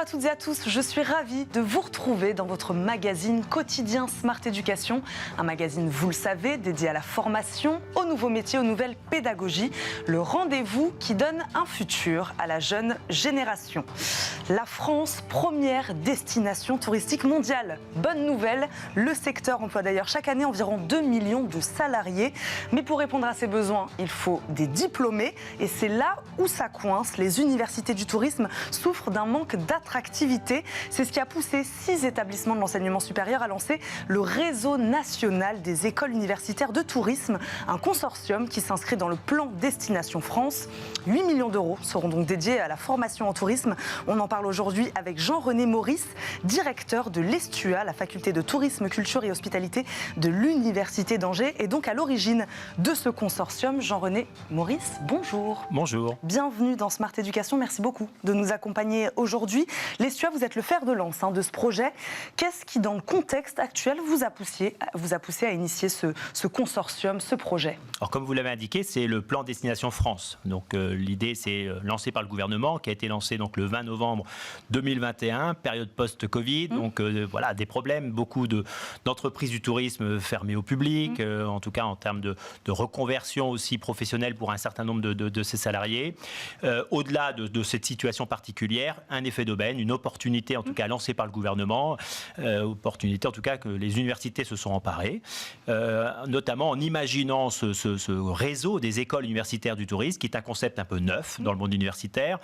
à toutes et à tous, je suis ravie de vous retrouver dans votre magazine quotidien Smart Education. Un magazine, vous le savez, dédié à la formation, aux nouveaux métiers, aux nouvelles pédagogies. Le rendez-vous qui donne un futur à la jeune génération. La France, première destination touristique mondiale. Bonne nouvelle, le secteur emploie d'ailleurs chaque année environ 2 millions de salariés. Mais pour répondre à ces besoins, il faut des diplômés. Et c'est là où ça coince. Les universités du tourisme souffrent d'un manque d'attractivité. C'est ce qui a poussé 6 établissements de l'enseignement supérieur à lancer le réseau national des écoles universitaires de tourisme, un consortium qui s'inscrit dans le plan Destination France. 8 millions d'euros seront donc dédiés à la formation en tourisme. On en parle aujourd'hui avec Jean-René Maurice, directeur de l'ESTUA, la faculté de tourisme, culture et hospitalité de l'Université d'Angers, et donc à l'origine de ce consortium. Jean-René Maurice, bonjour. Bonjour. Bienvenue dans Smart Education. Merci beaucoup de nous accompagner aujourd'hui. L'ESTUA, vous êtes le fer de lance de ce projet. Qu'est-ce qui, dans le contexte actuel, vous a poussé à initier ce consortium, ce projet? Alors, comme vous l'avez indiqué, c'est le plan Destination France. Donc, l'idée, c'est lancé par le gouvernement, qui a été lancé donc, le 20 novembre 2021, période post-Covid. Donc, voilà, des problèmes, beaucoup d'entreprises du tourisme fermées au public, en tout cas en termes de reconversion aussi professionnelle pour un certain nombre de ces salariés. Au-delà de cette situation particulière, un effet d'aubaine, une opportunité en tout cas lancée par le gouvernement, opportunité en tout cas que les universités se sont emparées, notamment en imaginant ce réseau des écoles universitaires du tourisme, qui est un concept un peu neuf dans le monde universitaire.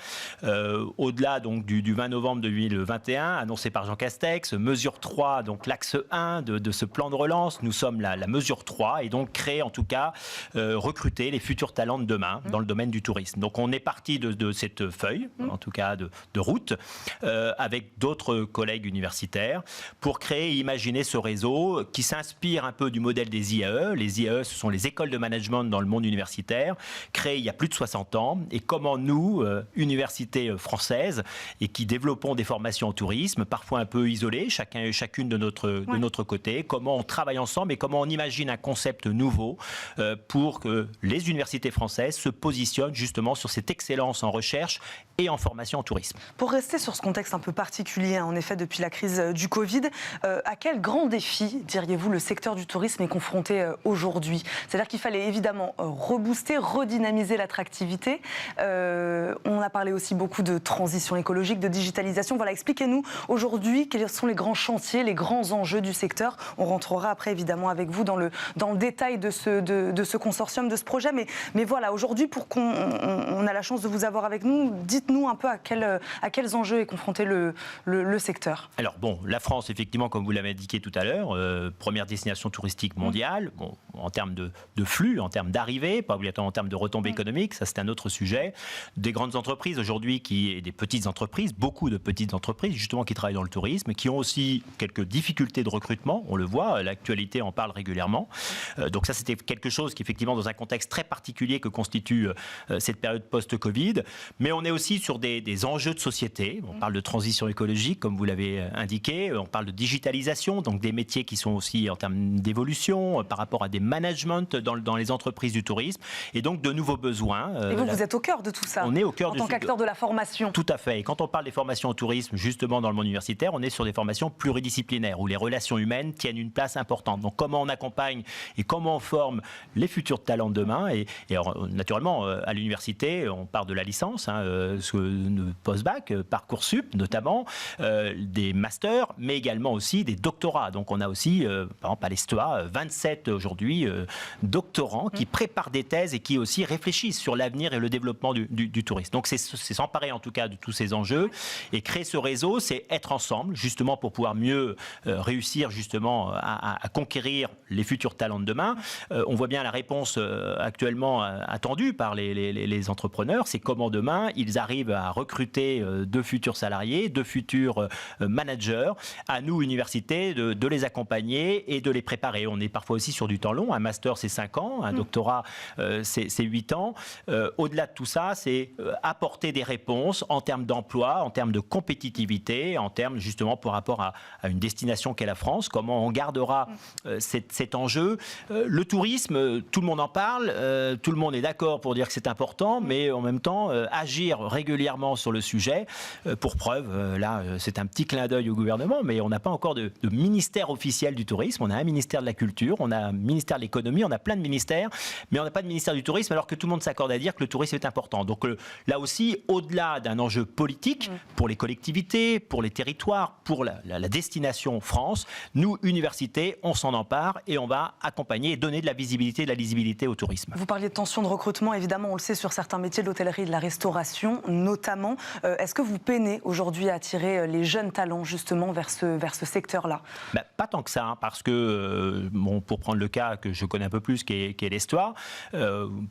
Au-delà donc du 20 novembre 2021, annoncé par Jean Castex, mesure 3, donc l'axe 1 de ce plan de relance, nous sommes la mesure 3, et donc créer en tout cas, recruter les futurs talents de demain dans le domaine du tourisme. Donc on est parti de cette feuille, en tout cas de route, avec d'autres collègues universitaires, pour créer et imaginer ce réseau qui s'inspire un peu du modèle des IAE. Les IAE, ce sont les écoles de management dans le monde universitaire, créées il y a plus de 60 ans, et comment nous, universités françaises, et qui développons des formations en tourisme, parfois un peu isolées, chacun et chacune de notre côté, comment on travaille ensemble et comment on imagine un concept nouveau pour que les universités françaises se positionnent justement sur cette excellence en recherche et en formation en tourisme. Pour rester sur ce contexte un peu particulier, en effet, depuis la crise du Covid, à quel grand défi, diriez-vous, le secteur du tourisme est confronté aujourd'hui? C'est-à-dire qu'il fallait évidemment rebooster, redynamiser l'attractivité. On a parlé aussi beaucoup de transition écologique, de digitalisation. Voilà, expliquez-nous aujourd'hui quels sont les grands chantiers, les grands enjeux du secteur. On rentrera après évidemment avec vous dans le détail de ce consortium, de ce projet. Mais voilà, aujourd'hui, pour qu'on a la chance de vous avoir avec nous, dites-nous un peu à quels enjeux est confronté le secteur. Alors bon, la France, effectivement, comme vous l'avez indiqué tout à l'heure, première destination touristique mondiale, bon, en termes de flux, en termes d'arrivée, pas obligatoirement en termes de retombées économiques, ça c'est un autre sujet. Des grandes entreprises aujourd'hui, et des petites entreprises, beaucoup de petites entreprises justement qui travaillent dans le tourisme, qui ont aussi quelques difficultés de recrutement, on le voit, l'actualité en parle régulièrement. Donc ça c'était quelque chose qui effectivement dans un contexte très particulier que constitue cette période post-Covid, mais on est aussi sur des enjeux de société. On parle de transition écologique, comme vous l'avez indiqué, on parle de digitalisation, donc des métiers qui sont aussi en termes d'évolution par rapport à des managements dans les entreprises du tourisme, et donc de nouveaux besoins. Et vous êtes au cœur de tout ça, on est au cœur en tant qu'acteur de la formation. Tout à fait. Et quand on parle des formations au tourisme, justement dans le monde universitaire, on est sur des formations pluridisciplinaires, où les relations humaines tiennent une place importante. Donc comment on accompagne et comment on forme les futurs talents de demain. Et alors, naturellement, à l'université, on part de la licence, post-bac, Parcoursup notamment, des masters, mais également aussi des doctorats. Donc on a aussi, par exemple à l'ESTUA, 27 aujourd'hui doctorants qui préparent des thèses et qui aussi réfléchissent sur l'avenir et le développement du tourisme. Donc c'est s'emparer en tout cas de tous ces enjeux, et créer ce réseau, c'est être ensemble justement pour pouvoir mieux réussir justement à conquérir les futurs talents de demain. On voit bien la réponse actuellement attendue par les entrepreneurs, c'est comment demain ils arrivent à recruter de futurs salariés, de futurs managers. À nous, universités, de les accompagner et de les préparer. On est parfois aussi sur du temps long. Un master, c'est 5 ans. Un doctorat, c'est 8 ans. Au-delà de tout ça, c'est apporter des réponses en termes d'emploi, en termes de compétitivité, en termes justement par rapport à une destination qu'est la France. Comment on gardera cet enjeu. Le tourisme, tout le monde en parle. Tout le monde est d'accord pour dire que c'est important, mais en même temps, agir régulièrement sur le sujet pour pour preuve, là, c'est un petit clin d'œil au gouvernement, mais on n'a pas encore de ministère officiel du tourisme. On a un ministère de la culture, on a un ministère de l'économie, on a plein de ministères, mais on n'a pas de ministère du tourisme, alors que tout le monde s'accorde à dire que le tourisme est important. Donc là aussi, au-delà d'un enjeu politique, pour les collectivités, pour les territoires, pour la destination France, nous, universités, on s'en empare et on va accompagner et donner de la visibilité, de la lisibilité au tourisme. Vous parliez de tension de recrutement, évidemment, on le sait sur certains métiers de l'hôtellerie et de la restauration, notamment. Est-ce que vous peinez aujourd'hui à attirer les jeunes talents, justement, vers ce secteur-là? Pas tant que ça, hein, parce que, pour prendre le cas que je connais un peu plus, qui est l'Histoire,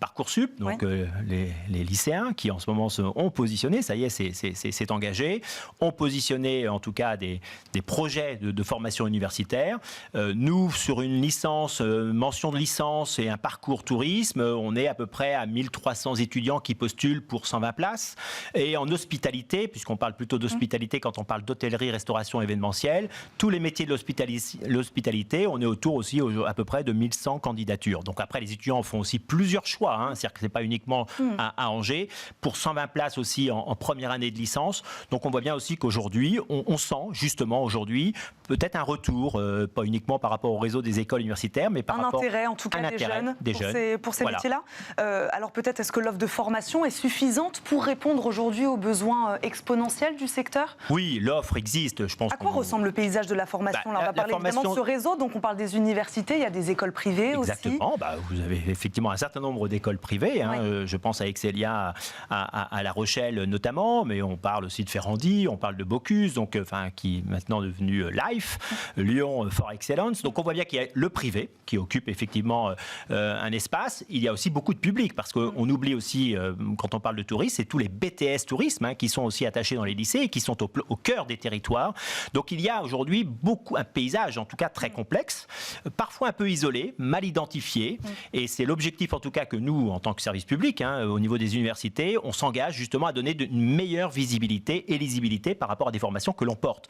Parcoursup, donc les lycéens qui, en ce moment, ont positionné, ça y est, c'est engagé, ont positionné, en tout cas, des projets de formation universitaire. Nous, sur une licence, mention de licence et un parcours tourisme, on est à peu près à 1300 étudiants qui postulent pour 120 places. Et en hospitalité, puisqu'on parle plutôt d'hospitalité quand on parle d'hôtellerie, restauration, événementielle, tous les métiers de l'hospitalité, on est autour aussi à peu près de 1100 candidatures. Donc après, les étudiants font aussi plusieurs choix, hein, c'est-à-dire que ce n'est pas uniquement à Angers, pour 120 places aussi en première année de licence. Donc on voit bien aussi qu'aujourd'hui, on sent justement aujourd'hui peut-être un retour, pas uniquement par rapport au réseau des écoles universitaires, mais par rapport à un intérêt, en tout cas, des jeunes pour ces métiers-là. Alors peut-être, est-ce que l'offre de formation est suffisante pour répondre aujourd'hui aux besoins exponentiels du secteur? Oui, l'offre existe, je pense. À quoi ressemble le paysage de la formation? Là, on va parler évidemment de ce réseau, donc on parle des universités, il y a des écoles privées aussi. Exactement, vous avez effectivement un certain nombre d'écoles privées, hein, je pense à Excelia, à La Rochelle notamment, mais on parle aussi de Ferrandi, on parle de Bocuse, donc, qui est maintenant devenu Life, Lyon for Excellence. Donc on voit bien qu'il y a le privé qui occupe effectivement un espace. Il y a aussi beaucoup de public, parce qu'on oublie aussi, quand on parle de tourisme, c'est tous les BTS tourisme, hein, qui sont aussi attachés dans les lycées et qui sont au cœur des territoires. Donc il y a aujourd'hui un paysage en tout cas très complexe, parfois un peu isolé, mal identifié, et c'est l'objectif en tout cas que nous, en tant que service public, hein, au niveau des universités, on s'engage justement à donner une meilleure visibilité et lisibilité par rapport à des formations que l'on porte.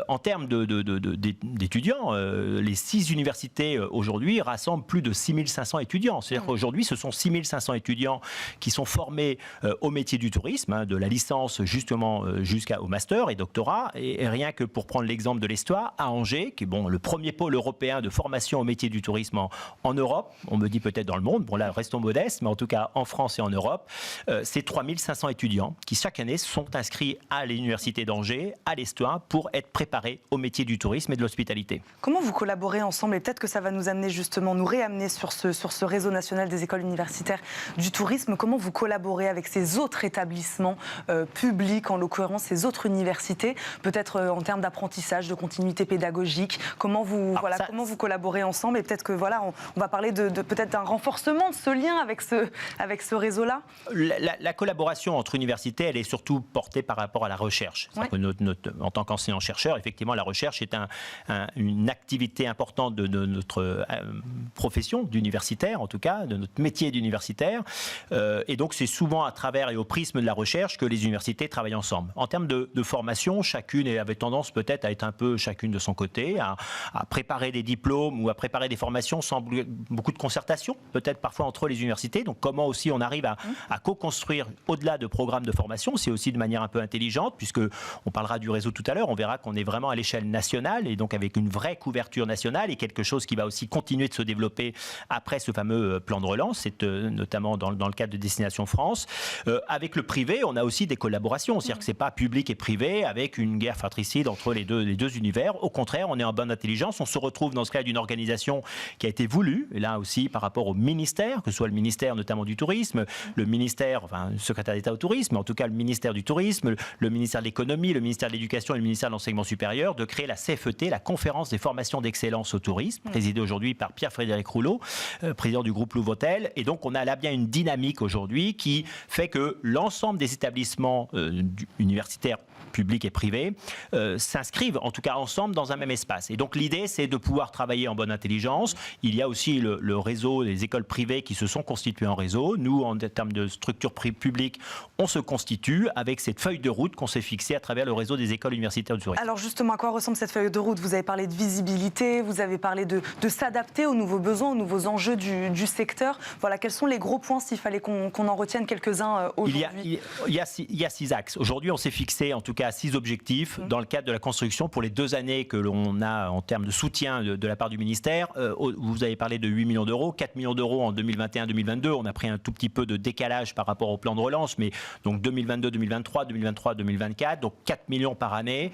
En termes d'étudiants, les 6 universités aujourd'hui rassemblent plus de 6500 étudiants. C'est-à-dire qu'aujourd'hui, ce sont 6500 étudiants qui sont formés au métier du tourisme, hein, de la licence justement jusqu'au master et doctorat. Et rien que pour prendre l'exemple de l'Histoire, à Angers, qui est le premier pôle européen de formation au métier du tourisme en Europe, on me dit peut-être dans le monde, bon là restons modestes, mais en tout cas en France et en Europe, c'est 3500 étudiants qui chaque année sont inscrits à l'université d'Angers, à l'Histoire, pour être préparés au métier du tourisme et de l'hospitalité. Comment vous collaborez ensemble, et peut-être que ça va nous amener justement, nous réamener sur ce réseau national des écoles universitaires du tourisme, comment vous collaborez avec ces autres établissements publics, en l'occurrence ces autres universités, peut-être en termes d'apprentissage, de continuité pédagogique, comment vous collaborez ensemble, et peut-être que on va parler de peut-être d'un renforcement de ce lien avec ce réseau-là. La collaboration entre universités, elle est surtout portée par rapport à la recherche. En tant qu'enseignant-chercheur, effectivement, la recherche est une activité importante de notre profession d'universitaire, en tout cas, de notre métier d'universitaire. Et donc, c'est souvent à travers et au prisme de la recherche que les universités travaillent ensemble. En termes de formation, chacune avait tendance peut-être à être un peu chacune de son côté, à préparer des diplômes ou à préparer des formations sans beaucoup de concertation, peut-être parfois entre les universités. Donc, comment aussi on arrive à co-construire au-delà de programmes de formation, c'est aussi de manière un peu intelligente, puisque on parlera du réseau tout à l'heure, on verra qu'on est vraiment à l'échelle nationale et donc avec une vraie couverture nationale et quelque chose qui va aussi continuer de se développer après ce fameux plan de relance, c'est notamment dans le cadre de Destination France. Avec le privé, on a aussi des collaborations, c'est-à-dire que c'est pas public et privé avec une guerre fratricide entre les deux univers. Au contraire, on est en bonne intelligence, on se retrouve dans ce cas d'une organisation qui a été voulue, et là aussi par rapport au ministère, que ce soit le ministère notamment du tourisme, le ministère, le secrétaire d'État au tourisme, en tout cas le ministère du tourisme, le ministère de l'économie, le ministère de l'éducation et le ministère de l'enseignement supérieur, de créer la CFET, la conférence des formations d'excellence au tourisme, présidée aujourd'hui par Pierre-Frédéric Rouleau, président du groupe Louvre Hôtel. Et donc on a là bien une dynamique aujourd'hui qui fait que l'ensemble des établissements universitaires publics et privés, s'inscrivent en tout cas ensemble dans un même espace. Et donc l'idée, c'est de pouvoir travailler en bonne intelligence. Il y a aussi le réseau des écoles privées qui se sont constituées en réseau. Nous, en termes de structures publiques, on se constitue avec cette feuille de route qu'on s'est fixée à travers le réseau des écoles universitaires du tourisme. Alors justement, à quoi ressemble cette feuille de route? Vous avez parlé de visibilité, vous avez parlé de s'adapter aux nouveaux besoins, aux nouveaux enjeux du secteur. Voilà, quels sont les gros points, s'il fallait qu'on en retienne quelques-uns aujourd'hui? Il y a 6 axes. Aujourd'hui, on s'est fixé en tout cas 6 objectifs dans le cadre de la construction pour les 2 années que l'on a en termes de soutien de la part du ministère. Vous avez parlé de 8 millions d'euros, 4 millions d'euros en 2021-2022. On a pris un tout petit peu de décalage par rapport au plan de relance, mais donc 2022-2023, 2023-2024, donc 4 millions par année.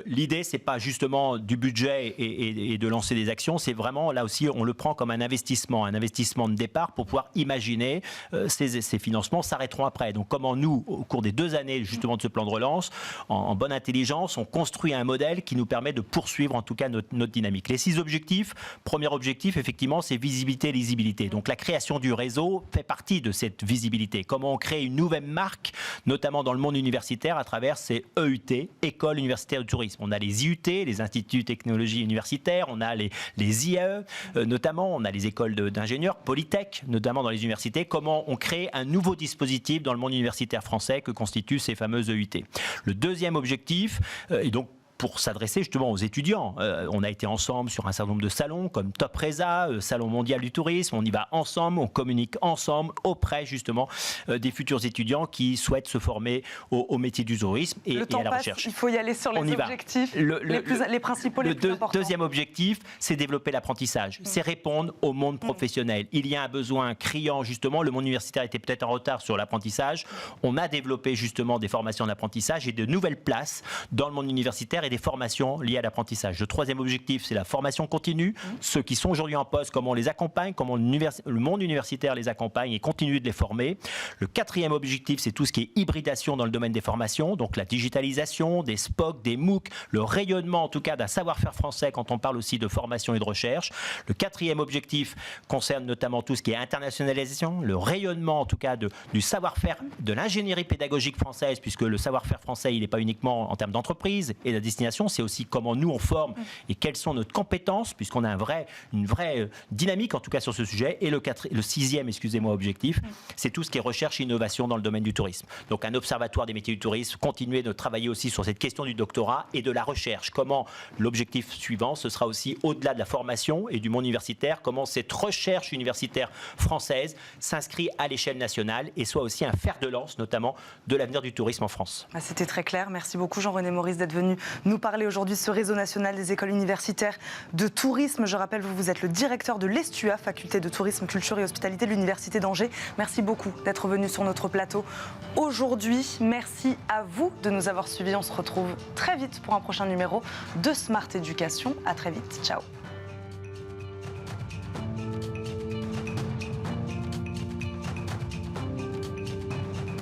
L'idée, c'est pas justement du budget et de lancer des actions, c'est vraiment, là aussi, on le prend comme un investissement de départ pour pouvoir imaginer ces financements s'arrêteront après. Donc comment nous, au cours des 2 années justement de ce plan de relance, en bonne intelligence, on construit un modèle qui nous permet de poursuivre en tout cas notre dynamique. Les 6 objectifs, premier objectif effectivement, c'est visibilité et lisibilité. Donc la création du réseau fait partie de cette visibilité. Comment on crée une nouvelle marque, notamment dans le monde universitaire à travers ces EUT, Écoles universitaires de tourisme. On a les IUT, les instituts de technologie universitaires, on a les IAE, notamment, on a les écoles d'ingénieurs, Polytech, notamment dans les universités. Comment on crée un nouveau dispositif dans le monde universitaire français que constituent ces fameuses EUT. Le deuxième objectif, et donc pour s'adresser justement aux étudiants. On a été ensemble sur un certain nombre de salons comme Top Resa, Salon mondial du tourisme. On y va ensemble, on communique ensemble auprès justement des futurs étudiants qui souhaitent se former au métier du tourisme et à la recherche. Il faut y aller sur les objectifs, les principaux, les plus importants. Deuxième objectif, c'est développer l'apprentissage. C'est répondre au monde professionnel. Il y a un besoin criant justement. Le monde universitaire était peut-être en retard sur l'apprentissage. On a développé justement des formations d'apprentissage et de nouvelles places dans le monde universitaire et des formations liées à l'apprentissage. Le troisième objectif, c'est la formation continue. Ceux qui sont aujourd'hui en poste, comment on les accompagne, comment le monde universitaire les accompagne et continue de les former. Le quatrième objectif, c'est tout ce qui est hybridation dans le domaine des formations, donc la digitalisation, des SPOC, des MOOC, le rayonnement en tout cas d'un savoir-faire français quand on parle aussi de formation et de recherche. Le quatrième objectif concerne notamment tout ce qui est internationalisation, le rayonnement en tout cas du savoir-faire de l'ingénierie pédagogique française, puisque le savoir-faire français, il n'est pas uniquement en termes d'entreprise et de destination, c'est aussi comment nous on forme et quelles sont nos compétences, puisqu'on a une vraie dynamique en tout cas sur ce sujet. Et le sixième, objectif, c'est tout ce qui est recherche et innovation dans le domaine du tourisme. Donc un observatoire des métiers du tourisme, continuer de travailler aussi sur cette question du doctorat et de la recherche. Comment l'objectif suivant, ce sera aussi au-delà de la formation et du monde universitaire, comment cette recherche universitaire française s'inscrit à l'échelle nationale et soit aussi un fer de lance notamment de l'avenir du tourisme en France. C'était très clair. Merci beaucoup Jean-René Maurice d'être venu nous parler aujourd'hui de ce réseau national des écoles universitaires de tourisme. Je rappelle, vous êtes le directeur de l'ESTUA, faculté de tourisme, culture et hospitalité de l'Université d'Angers. Merci beaucoup d'être venu sur notre plateau aujourd'hui. Merci à vous de nous avoir suivis. On se retrouve très vite pour un prochain numéro de Smart Éducation. À très vite. Ciao.